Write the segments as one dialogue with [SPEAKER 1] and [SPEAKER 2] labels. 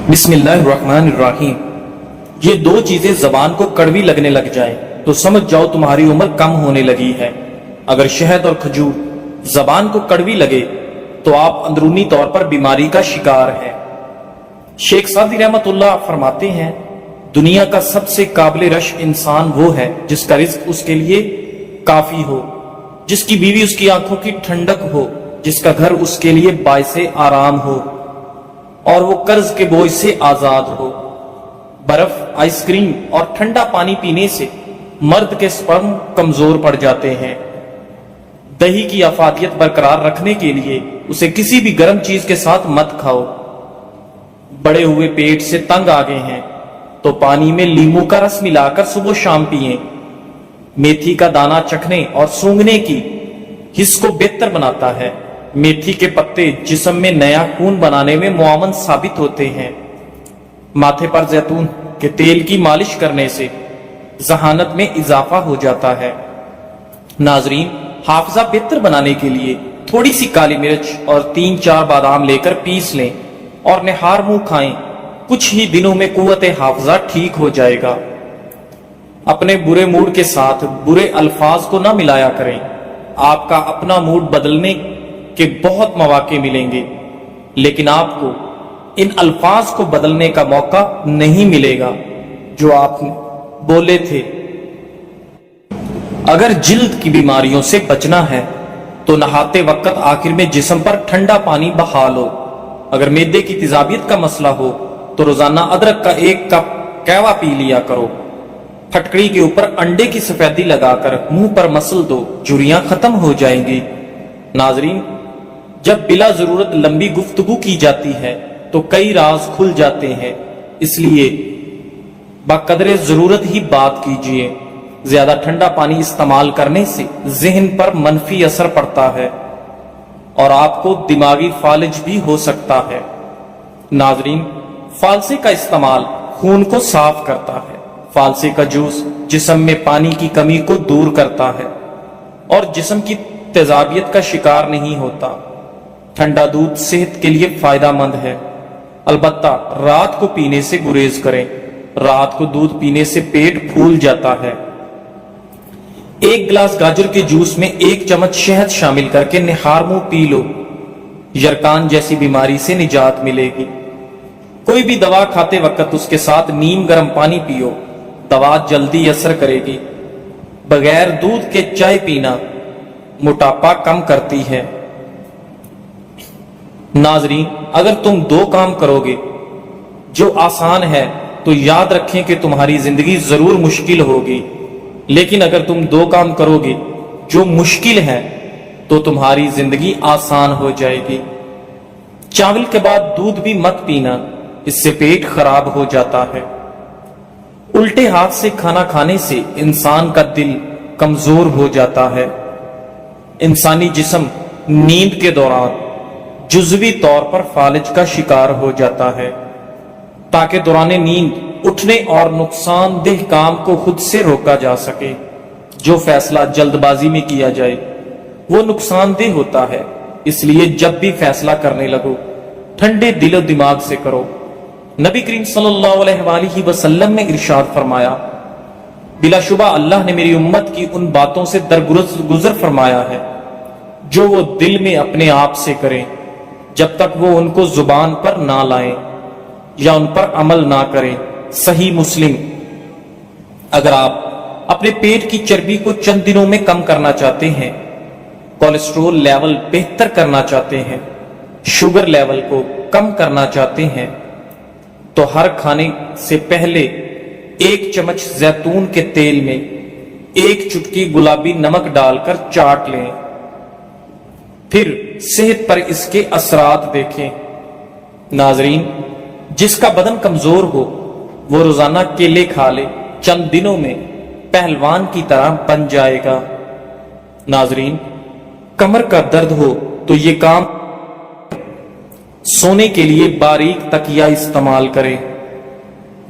[SPEAKER 1] بسم اللہ الرحمن الرحیم۔ یہ دو چیزیں زبان کو کڑوی لگنے لگ جائیں تو سمجھ جاؤ تمہاری عمر کم ہونے لگی ہے۔ اگر شہد اور کھجور زبان کو کڑوی لگے تو آپ اندرونی طور پر بیماری کا شکار ہیں۔ شیخ سعدی رحمت اللہ فرماتے ہیں، دنیا کا سب سے قابل رشک انسان وہ ہے جس کا رزق اس کے لیے کافی ہو، جس کی بیوی اس کی آنکھوں کی ٹھنڈک ہو، جس کا گھر اس کے لیے باعث آرام ہو اور وہ قرض کے بوجھ سے آزاد ہو۔ برف، آئس کریم اور ٹھنڈا پانی پینے سے مرد کے سپرم کمزور پڑ جاتے ہیں۔ دہی کی افادیت برقرار رکھنے کے لیے اسے کسی بھی گرم چیز کے ساتھ مت کھاؤ۔ بڑے ہوئے پیٹ سے تنگ آ گئے ہیں تو پانی میں لیموں کا رس ملا کر صبح شام پئیں۔ میتھی کا دانہ چکھنے اور سونگھنے کی حس کو بہتر بناتا ہے۔ میتھی کے پتے جسم میں نیا خون بنانے میں معاون ثابت ہوتے ہیں۔ ماتھے پر زیتون کے تیل کی مالش کرنے سے ذہانت میں اضافہ ہو جاتا ہے۔ ناظرین، حافظہ بہتر بنانے کے لیے تھوڑی سی کالی مرچ اور 3-4 بادام لے کر پیس لیں اور نہار منہ کھائیں۔ کچھ ہی دنوں میں قوت حافظہ ٹھیک ہو جائے گا۔ اپنے برے موڈ کے ساتھ برے الفاظ کو نہ ملایا کریں۔ آپ کا اپنا موڈ بدلنے کے بہت مواقع ملیں گے، لیکن آپ کو ان الفاظ کو بدلنے کا موقع نہیں ملے گا جو آپ نے بولے تھے۔ اگر جلد کی بیماریوں سے بچنا ہے تو نہاتے وقت آخر میں جسم پر ٹھنڈا پانی بہا لو۔ اگر معدے کی تیزابیت کا مسئلہ ہو تو روزانہ ادرک کا 1 کپ قہوہ پی لیا کرو۔ پھٹکڑی کے اوپر انڈے کی سفیدی لگا کر منہ پر مسل دو، جھریاں ختم ہو جائیں گی۔ ناظرین، جب بلا ضرورت لمبی گفتگو کی جاتی ہے تو کئی راز کھل جاتے ہیں، اس لیے بقدر ضرورت ہی بات کیجیے۔ زیادہ ٹھنڈا پانی استعمال کرنے سے ذہن پر منفی اثر پڑتا ہے اور آپ کو دماغی فالج بھی ہو سکتا ہے۔ ناظرین، فالسے کا استعمال خون کو صاف کرتا ہے۔ فالسے کا جوس جسم میں پانی کی کمی کو دور کرتا ہے اور جسم کی تیزابیت کا شکار نہیں ہوتا۔ ٹھنڈا دودھ صحت کے لیے فائدہ مند ہے، البتہ رات کو پینے سے گریز کریں۔ رات کو دودھ پینے سے پیٹ پھول جاتا ہے۔ 1 گلاس گاجر کے جوس میں 1 چمچ شہد شامل کر کے نہار منہ پی لو، یرکان جیسی بیماری سے نجات ملے گی۔ کوئی بھی دوا کھاتے وقت اس کے ساتھ نیم گرم پانی پیو، دوا جلدی اثر کرے گی۔ بغیر دودھ کے چائے پینا موٹاپا کم کرتی ہے۔ ناظرین، اگر تم 2 کام کرو گے جو آسان ہے تو یاد رکھیں کہ تمہاری زندگی ضرور مشکل ہوگی، لیکن اگر تم 2 کام کرو گے جو مشکل ہے تو تمہاری زندگی آسان ہو جائے گی۔ چاول کے بعد دودھ بھی مت پینا، اس سے پیٹ خراب ہو جاتا ہے۔ الٹے ہاتھ سے کھانا کھانے سے انسان کا دل کمزور ہو جاتا ہے۔ انسانی جسم نیند کے دوران جزوی طور پر فالج کا شکار ہو جاتا ہے۔ تاکہ دوران نیند اٹھنے اور نقصان دہ کام کو خود سے روکا جا سکے۔ جو فیصلہ جلد بازی میں کیا جائے وہ نقصان دہ ہوتا ہے، اس لیے جب بھی فیصلہ کرنے لگو ٹھنڈے دل و دماغ سے کرو۔ نبی کریم صلی اللہ علیہ وآلہ وسلم نے ارشاد فرمایا، بلا شبہ اللہ نے میری امت کی ان باتوں سے درگزر فرمایا ہے جو وہ دل میں اپنے آپ سے کریں جب تک وہ ان کو زبان پر نہ لائیں یا ان پر عمل نہ کریں۔ صحیح مسلم۔ اگر آپ اپنے پیٹ کی چربی کو چند دنوں میں کم کرنا چاہتے ہیں، کولیسٹرول لیول بہتر کرنا چاہتے ہیں، شوگر لیول کو کم کرنا چاہتے ہیں، تو ہر کھانے سے پہلے 1 چمچ زیتون کے تیل میں 1 چٹکی گلابی نمک ڈال کر چاٹ لیں، پھر صحت پر اس کے اثرات دیکھیں۔ ناظرین، جس کا بدن کمزور ہو وہ روزانہ کیلے کھا لے، چند دنوں میں پہلوان کی طرح بن جائے گا۔ ناظرین، کمر کا درد ہو تو یہ کام سونے کے لیے باریک تکیہ استعمال کریں۔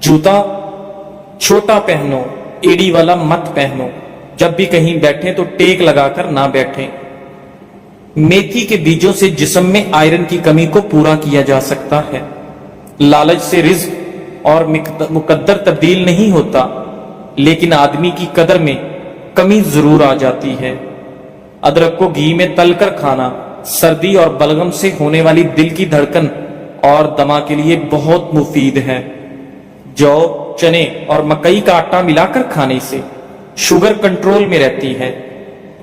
[SPEAKER 1] جوتا چھوٹا پہنو، ایڑی والا مت پہنو۔ جب بھی کہیں بیٹھیں تو ٹیک لگا کر نہ بیٹھیں۔ میتھی کے بیجوں سے جسم میں آئرن کی کمی کو پورا کیا جا سکتا ہے۔ लालच से रिज्क और मुकद्दर तब्दील नहीं होता, लेकिन आदमी की कदर में कमी जरूर आ जाती है। अदरक को घी में तलकर खाना सर्दी और बलगम से होने वाली दिल की धड़कन और दमा के लिए बहुत मुफीद है। जौ, चने और मकई का आटा मिलाकर खाने से शुगर कंट्रोल में रहती है।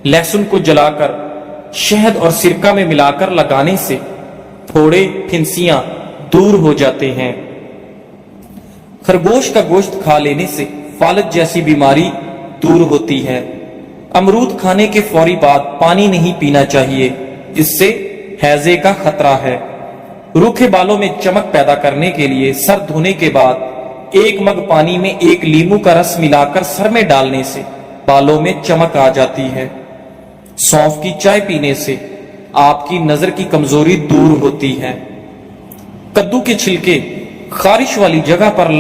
[SPEAKER 1] लहसुन को जलाकर शहद और सिरका में मिलाकर लगाने से फोड़े, फिंसियां दूर हो जाते हैं। खरगोश का गोश्त खा लेने से फालज जैसी बीमारी दूर होती है। अमरूद खाने के फौरी बाद पानी नहीं पीना चाहिए, इससे हैजे का खतरा है। रूखे बालों में चमक पैदा करने के लिए सर धोने के बाद 1 मग पानी में 1 लींबू का रस मिलाकर सर में डालने से बालों में चमक आ जाती है। सौंफ की चाय पीने से आपकी नजर की कमजोरी दूर होती है। कद्दू के छिलके खारिश वाली जगह पर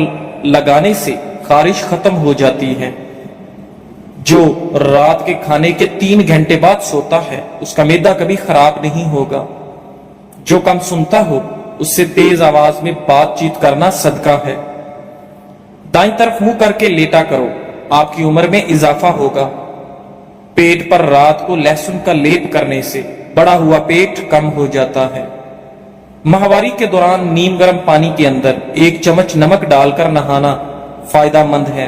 [SPEAKER 1] लगाने से खारिश खत्म हो जाती है। जो रात के खाने के 3 घंटे बाद सोता है उसका मैदा कभी खराब नहीं होगा। जो कम सुनता हो उससे तेज आवाज में बातचीत करना सदका है। दाईं तरफ मुंह करके लेटा करो, आपकी उम्र में इजाफा होगा। पेट पर रात को लहसुन का लेप करने से बड़ा हुआ पेट कम हो जाता है। माहवारी के दौरान नीम गर्म पानी के अंदर 1 चम्मच नमक डालकर नहाना फायदेमंद है।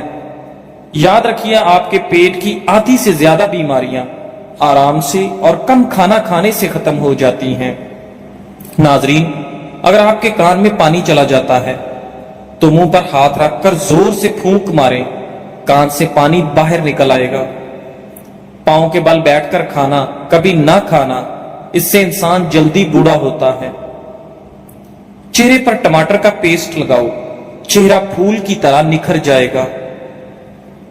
[SPEAKER 1] याद रखिए, आपके पेट की आधी से ज्यादा बीमारियां आराम से और कम खाना खाने से खत्म हो जाती हैं। नाजरीन, अगर आपके कान में पानी चला जाता है तो मुंह पर हाथ रखकर जोर से फूंक मारें, कान से पानी बाहर निकल आएगा। पांव के बल बैठकर खाना कभी ना खाना, इससे इंसान जल्दी बूढ़ा होता है। चेहरे पर टमाटर का पेस्ट लगाओ, चेहरा फूल की तरह निखर जाएगा।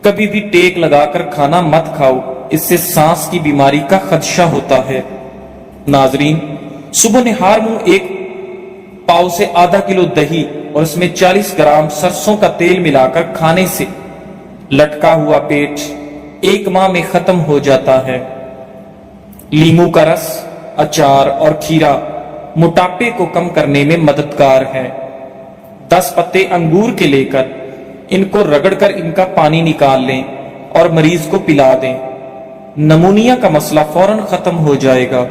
[SPEAKER 1] कभी भी टेक लगाकर खाना मत खाओ, इससे सांस की बीमारी का खदशा होता है। नाजरीन, सुबह निहार मुंह 1 पाव से आधा किलो दही और इसमें 40 ग्राम सरसों का तेल मिलाकर खाने से लटका हुआ पेट 1 माह में खत्म हो जाता है। लीमू का रस, अचार और खीरा मोटापे को कम करने में मददगार है। 10 पत्ते अंगूर के लेकर इनको रगड़कर इनका पानी निकाल लें और मरीज को पिला दें। नमूनिया का मसला फौरन खत्म हो जाएगा।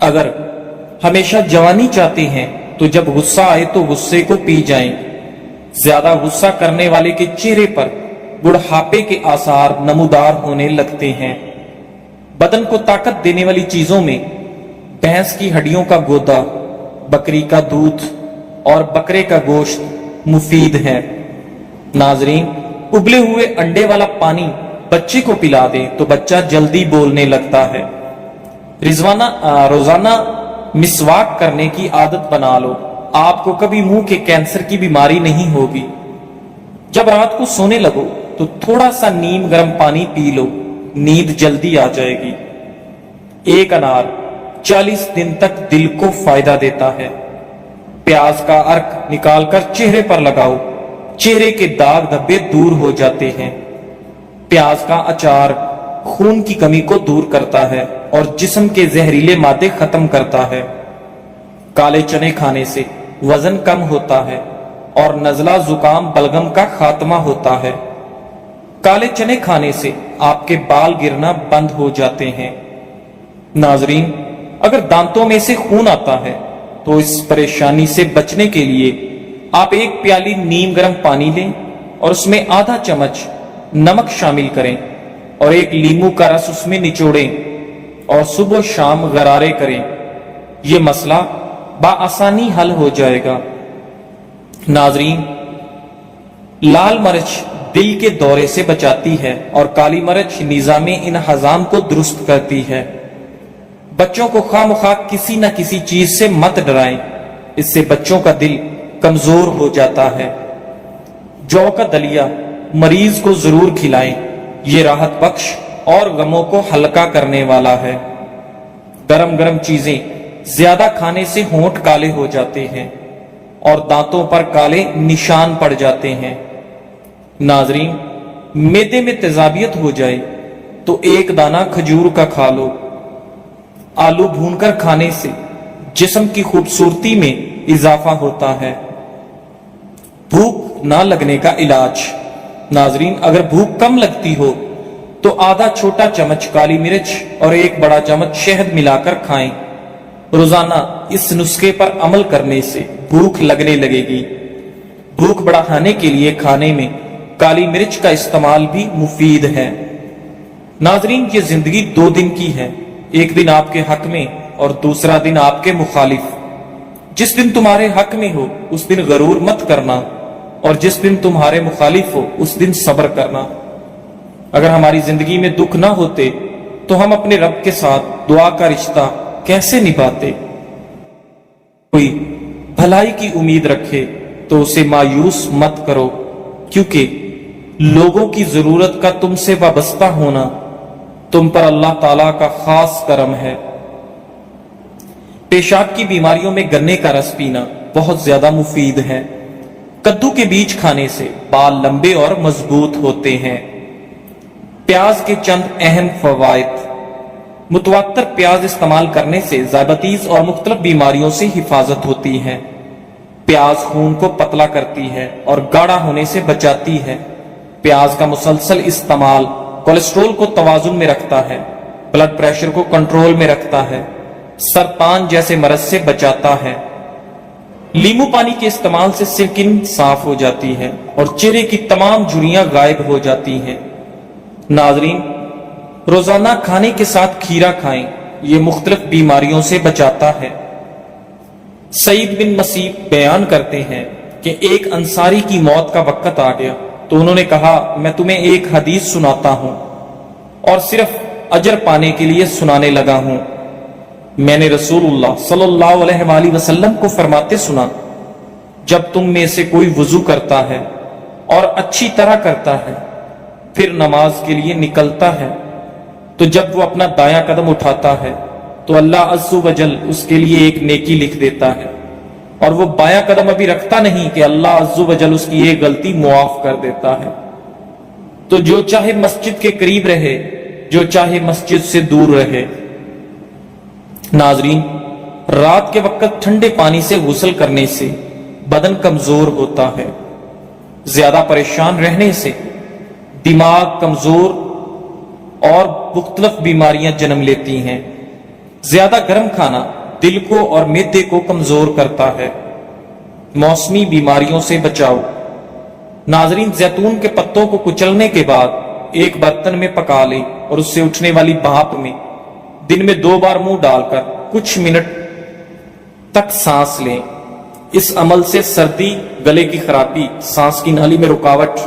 [SPEAKER 1] अगर हमेशा जवानी चाहते हैं तो जब गुस्सा आए तो गुस्से को पी जाएं। ज्यादा गुस्सा करने वाले के चेहरे पर बुढ़ापे के आसार नमूदार होने लगते हैं। बदन को ताकत देने वाली चीजों में भैंस की हड्डियों का गोदा, बकरी का दूध और बकरे का गोश्त मुफीद है। नाजरीन, उबले हुए अंडे वाला पानी बच्चे को पिला दें तो बच्चा जल्दी बोलने लगता है। रोजाना मिसवाक करने की आदत बना लो, आपको कभी मुंह के कैंसर की बीमारी नहीं होगी। जब रात को सोने लगो तो थोड़ा सा नीम गर्म पानी पी लो, नींद जल्दी आ जाएगी। 1 अनार 40 दिन तक दिल को फायदा देता है। प्याज का अर्क निकालकर चेहरे पर लगाओ, चेहरे के दाग धब्बे दूर हो जाते हैं। प्याज का अचार खून की कमी को दूर करता है और जिस्म के जहरीले मादे खत्म करता है। काले चने खाने से वजन कम होता है और नजला, जुकाम, बलगम का खात्मा होता है। काले चने खाने से आपके बाल गिरना बंद हो जाते हैं। नाजरीन, अगर दांतों में से खून आता है तो इस परेशानी से बचने के लिए आप 1 प्याली नीम गर्म पानी लें और उसमें आधा चम्मच नमक शामिल करें और 1 लींबू का रस उसमें निचोड़ें और सुबह शाम गरारे करें। यह मसला बाआसानी हल हो जाएगा। नाजरीन, लाल मिर्च दिल के दौरे से बचाती है और काली मिर्च निजाम इन्हजाम को दुरुस्त करती है। बच्चों को खामखा किसी न किसी चीज से मत डराएं, इससे बच्चों का दिल कमजोर हो जाता है। जौ का दलिया मरीज को जरूर खिलाएं, ये राहत बख्श और गमों को हल्का करने वाला है। गरम गरम चीजें ज्यादा खाने से होंठ काले हो जाते हैं और दांतों पर काले निशान पड़ जाते हैं। नाजरीन, मैदे में तेजाबियत हो जाए तो 1 दाना खजूर का खा लो। आलू भूनकर खाने से जिस्म की खूबसूरती में इजाफा होता है। भूख ना लगने का इलाज। नाजरीन, अगर भूख कम लगती हो तो आधा छोटा चम्मच काली मिर्च और एक बड़ा चम्मच शहद मिलाकर खाएं। रोजाना इस नुस्खे पर अमल करने से भूख लगने लगेगी। भूख बढ़ाने के लिए खाने में काली मिर्च का इस्तेमाल भी मुफीद है। नाजरीन, ये जिंदगी 2 दिन की है, एक दिन आपके हक में और दूसरा दिन आपके मुखालिफ। जिस दिन तुम्हारे हक में हो उस दिन गरूर मत करना, और जिस दिन तुम्हारे मुखालिफ हो उस दिन सब्र करना। अगर हमारी जिंदगी में दुख ना होते तो हम अपने रब के साथ दुआ का रिश्ता कैसे निभाते। कोई भलाई की उम्मीद रखे तो उसे मायूस मत करो, क्योंकि लोगों की जरूरत का तुमसे वाबस्ता होना तुम पर अल्लाह ताला का खास करम है। पेशाब की बीमारियों में गन्ने का रस पीना बहुत ज्यादा मुफीद है। कद्दू के बीज खाने से बाल लंबे और मजबूत होते हैं। प्याज के चंद अहम फवायद। मुतवात्तर प्याज इस्तेमाल करने से ज़ायबतीज और मुख्तलिफ बीमारियों से हिफाजत होती है। प्याज खून को पतला करती है और गाढ़ा होने से बचाती है। प्याज का मुसलसल इस्तेमाल कोलेस्ट्रॉल को तवाजुन में रखता है, ब्लड प्रेशर को कंट्रोल में रखता है, सरतान जैसे मरज से बचाता है। लींबू पानी के इस्तेमाल से स्किन साफ हो जाती है और चेहरे की तमाम झुर्रियां गायब हो जाती हैं। नाजरीन, रोजाना खाने के साथ खीरा खाएं, ये मुख्तलिफ बीमारियों से बचाता है। सईद बिन मसीब बयान करते हैं कि एक अंसारी की मौत का वक्त आ गया तो उन्होंने कहा, मैं तुम्हें एक हदीस सुनाता हूं और सिर्फ अजर पाने के लिए सुनाने लगा हूं। मैंने रसूलुल्लाह सल्लल्लाहु अलैहि वसल्लम को फरमाते सुना, जब तुम में से कोई वुजू करता है और अच्छी तरह करता है, फिर नमाज के लिए निकलता है, तो जब वो अपना दायां कदम उठाता है तो अल्लाह अज़्ज़ व जल उसके लिए एक नेकी लिख देता है, और वो बायां कदम अभी रखता नहीं कि अल्लाह अज़्ज़ व जल उसकी एक गलती मुआफ कर देता है। तो जो चाहे मस्जिद के करीब रहे, जो चाहे मस्जिद से दूर रहे। नाजरीन, रात के वक्त ठंडे पानी से गुस्ल करने से बदन कमजोर होता है। ज्यादा परेशान रहने से दिमाग कमजोर और मुख्तलिफ बीमारियां जन्म लेती हैं। ज्यादा गर्म खाना दिल को और मैदे को कमजोर करता है। मौसमी बीमारियों से बचाओ। नाजरीन, जैतून के पत्तों को कुचलने के बाद एक बर्तन में पका लें और उससे उठने वाली भाप में दिन में 2 बार मुंह डालकर कुछ मिनट तक सांस लें। इस अमल से सर्दी, गले की खराबी, सांस की नाली में रुकावट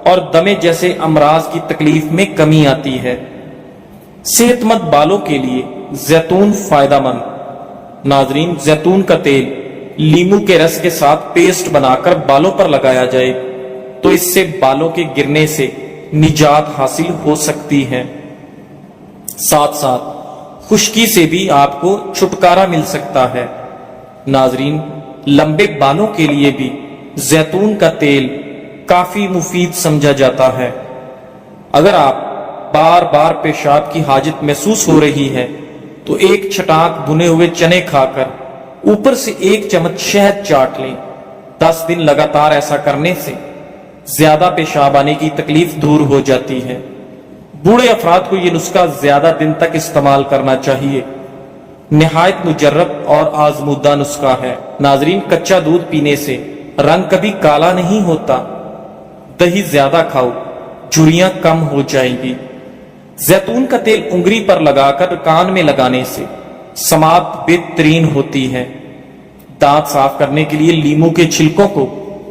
[SPEAKER 1] और दमे जैसे अमराज की तकलीफ में कमी आती है। सेहतमंद बालों के लिए जैतून फायदेमंद। नाजरीन, जैतून का तेल लींबू के रस के साथ पेस्ट बनाकर बालों पर लगाया जाए तो इससे बालों के गिरने से निजात हासिल हो सकती है। साथ साथ खुश्की से भी आपको छुटकारा मिल सकता है। नाजरीन, लंबे बालों के लिए भी जैतून का तेल काफी मुफीद समझा जाता है। अगर आप बार बार पेशाब की हाजत महसूस हो रही है तो एक छटाक भुने हुए चने खाकर ऊपर से 1 चम्मच शहद चाट लें। 10 दिन लगातार ऐसा करने से ज्यादा पेशाब आने की तकलीफ दूर हो जाती है। बूढ़े अफराद को यह नुस्खा ज्यादा दिन तक इस्तेमाल करना चाहिए। निहायत मुजर्रब और आजमूदा नुस्खा है। नाजरीन, कच्चा दूध पीने से रंग कभी काला नहीं होता। दही ज्यादा खाओ, झुर्रियां कम हो जाएंगी। जैतून का तेल उंगली पर लगाकर कान में लगाने से समात बेहतरीन होती है। दांत साफ करने के लिए लीमू के छिलकों को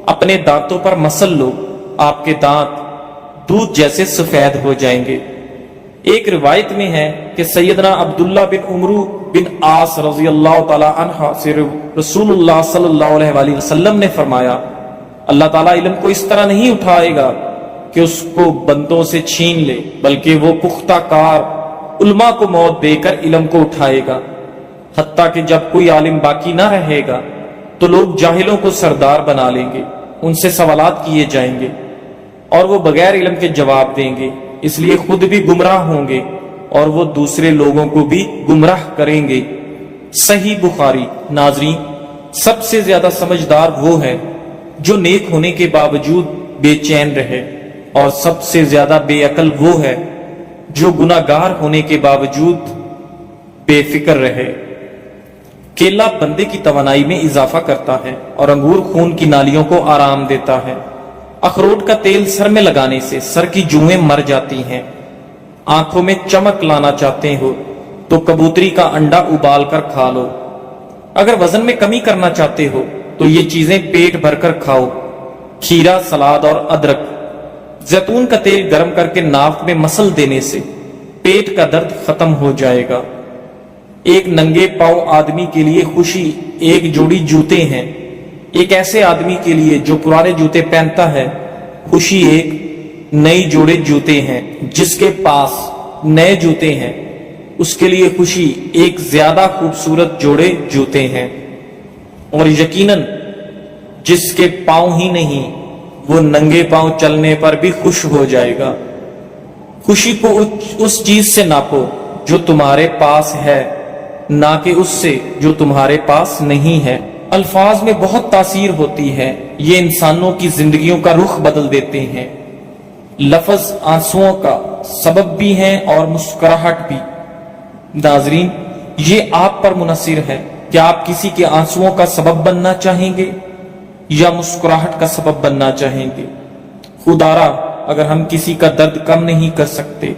[SPEAKER 1] अपने दांतों पर मसल लो, आपके दांत दूध जैसे सफेद हो जाएंगे। एक रिवायत में है कि सैयदना अब्दुल्ला बिन उमरू बिन आस रज़ी अल्लाह ताला अन्हा से रसूलुल्लाह सल्लल्लाहु अलैहि वसल्लम ने फरमाया, अल्लाह ताला इल्म को इस तरह नहीं उठाएगा कि उसको बंदों से छीन ले, बल्कि वो पुख्ता कार उलमा को मौत देकर इल्म को उठाएगा। हत्ता कि जब कोई आलिम बाकी ना रहेगा तो लोग जाहिलों को सरदार बना लेंगे, उनसे सवालात किए जाएंगे और वो बगैर इल्म के जवाब देंगे, इसलिए खुद भी गुमराह होंगे और वो दूसरे लोगों को भी गुमराह करेंगे। सही बुखारी। नाजरीन, सबसे ज्यादा समझदार वो है جو نیک ہونے کے باوجود بے چین رہے، اور سب سے زیادہ بے عقل وہ ہے جو گناہگار ہونے کے باوجود بے فکر رہے۔ کیلا بندے کی توانائی میں اضافہ کرتا ہے اور انگور خون کی نالیوں کو آرام دیتا ہے۔ اخروٹ کا تیل سر میں لگانے سے سر کی جوئیں مر جاتی ہیں۔ آنکھوں میں چمک لانا چاہتے ہو تو کبوتری کا انڈا ابال کر کھا لو۔ اگر وزن میں کمی کرنا چاہتے ہو تو یہ چیزیں پیٹ بھر کر کھاؤ، کھیرا، سلاد اور ادرک۔ زیتون کا تیل گرم کر کے ناک میں مسل دینے سے پیٹ کا درد ختم ہو جائے گا۔ ایک ننگے پاؤں آدمی کے لیے خوشی ایک جوڑی جوتے ہیں۔ ایک ایسے آدمی کے لیے جو پرانے جوتے پہنتا ہے خوشی ایک نئی جوڑے جوتے ہیں۔ جس کے پاس نئے جوتے ہیں اس کے لیے خوشی ایک زیادہ خوبصورت جوڑے جوتے ہیں، اور یقیناً جس کے پاؤں ہی نہیں وہ ننگے پاؤں چلنے پر بھی خوش ہو جائے گا۔ خوشی کو اس چیز سے ناپو جو تمہارے پاس ہے، نہ کہ اس سے جو تمہارے پاس نہیں ہے۔ الفاظ میں بہت تاثیر ہوتی ہے، یہ انسانوں کی زندگیوں کا رخ بدل دیتے ہیں۔ لفظ آنسوؤں کا سبب بھی ہیں اور مسکراہٹ بھی۔ ناظرین، یہ آپ پر منحصر ہے کہ آپ کسی کے آنسوؤں کا سبب بننا چاہیں گے یا مسکراہٹ کا سبب بننا چاہیں گے۔ خدارا، اگر ہم کسی کا درد کم نہیں کر سکتے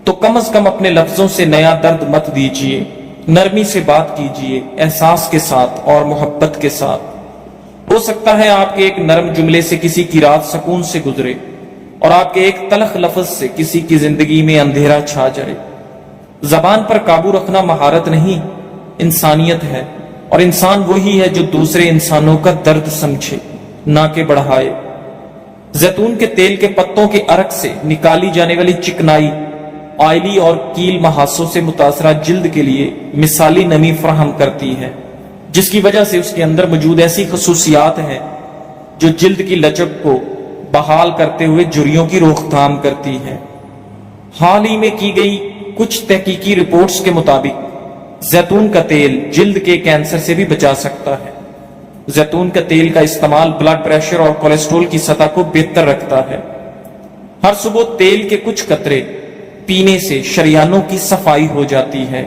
[SPEAKER 1] تو کم از کم اپنے لفظوں سے نیا درد مت دیجیے۔ نرمی سے بات کیجیے، احساس کے ساتھ اور محبت کے ساتھ۔ ہو سکتا ہے آپ کے ایک نرم جملے سے کسی کی رات سکون سے گزرے، اور آپ کے ایک تلخ لفظ سے کسی کی زندگی میں اندھیرا چھا جائے۔ زبان پر قابو رکھنا مہارت نہیں، انسانیت ہے، اور انسان وہی ہے جو دوسرے انسانوں کا درد سمجھے، نہ کہ بڑھائے۔ زیتون کے تیل کے پتوں کے عرق سے نکالی جانے والی چکنائی آئلی اور کیل محاسوں سے متاثرہ جلد کے لیے مثالی نمی فراہم کرتی ہے، جس کی وجہ سے اس کے اندر موجود ایسی خصوصیات ہیں جو جلد کی لچک کو بحال کرتے ہوئے جھریوں کی روک تھام کرتی ہے۔ حال ہی میں کی گئی کچھ تحقیقی رپورٹس کے مطابق زیتون کا تیل جلد کے کینسر سے بھی بچا سکتا ہے۔ زیتون کا تیل کا استعمال بلڈ پریشر اور کولیسٹرول کی سطح کو بہتر رکھتا ہے۔ ہر صبح تیل کے کچھ قطرے پینے سے شریانوں کی صفائی ہو جاتی ہے۔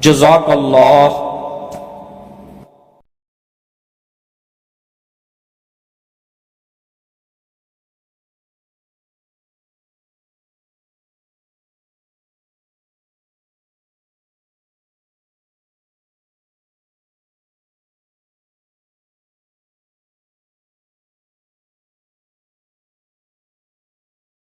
[SPEAKER 1] جزاک اللہ۔